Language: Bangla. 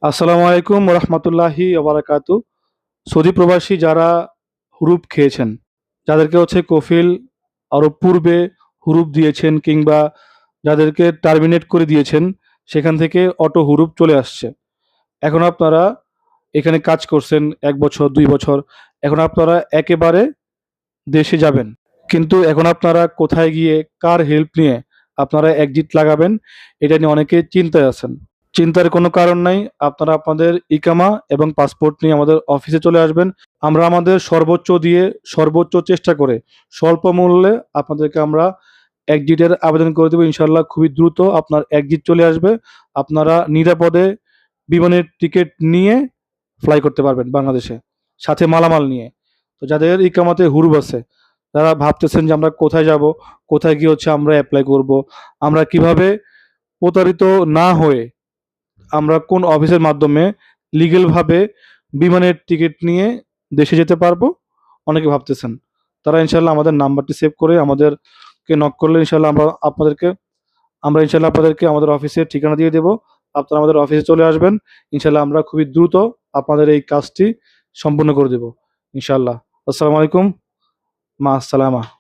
আসসালামু আলাইকুম রহমতুল্লাহি ওবারাকাতু। সৌদি প্রবাসী যারা হুরুপ খেয়েছেন, যাদেরকে কফিল আরো পূর্বে হুরুপ দিয়েছেন কিংবা যাদেরকে টার্মিনেট করে দিয়েছেন, সেখান থেকে অটো হুরুপ চলে আসছে। এখন আপনারা এখানে কাজ করছেন 1 বছর 2 বছর, এখন আপনারা একেবারে দেশে যাবেন। কিন্তু এখন আপনারা কোথায় গিয়ে কার হেল্প নিয়ে আপনারা এক্সিট লাগাবেন, এটা নিয়ে অনেকে চিন্তায় আছেন। চিন্তার কোনো কারণ নাই। আপনারা আপনাদের ইকামা এবং পাসপোর্ট নিয়ে আমাদের অফিসে চলে আসবেন। আমরা আমাদের সর্বোচ্চ দিয়ে, সর্বোচ্চ চেষ্টা করে, স্বল্প মূল্যে আপনাদেরকে আমরা এক্সিটের আবেদন করে দেবো। ইনশাল্লাহ খুবই দ্রুত আপনার এক্সিট চলে আসবে। আপনারা নিরাপদে বিমানের টিকিট নিয়ে ফ্লাই করতে পারবেন বাংলাদেশে, সাথে মালামাল নিয়ে। তো যাদের ইকামাতে হুরুপ আছে, যারা ভাবতেছেন যে আমরা কোথায় যাব, কোথায় গিয়ে আমরা অ্যাপ্লাই করব, আমরা কিভাবে প্রতারিত না হয়ে আমরা কোন অফিসের মাধ্যমে লিগ্যালভাবে বিমানের টিকিট নিয়ে দেশে যেতে পারবো, অনেকে ভাবতেছেন। তারা ইনশাল্লাহ আমাদের নাম্বারটি সেভ করে আমাদেরকে নক করলে ইনশাল্লাহ আপনাদেরকে আমাদের অফিসের ঠিকানা দিয়ে দেবো। আপনারা আমাদের অফিসে চলে আসবেন। ইনশাল্লাহ আমরা খুবই দ্রুত আপনাদের এই কাজটি সম্পূর্ণ করে দেব ইনশাল্লাহ। আসসালামু আলাইকুম। মা আসসালামা।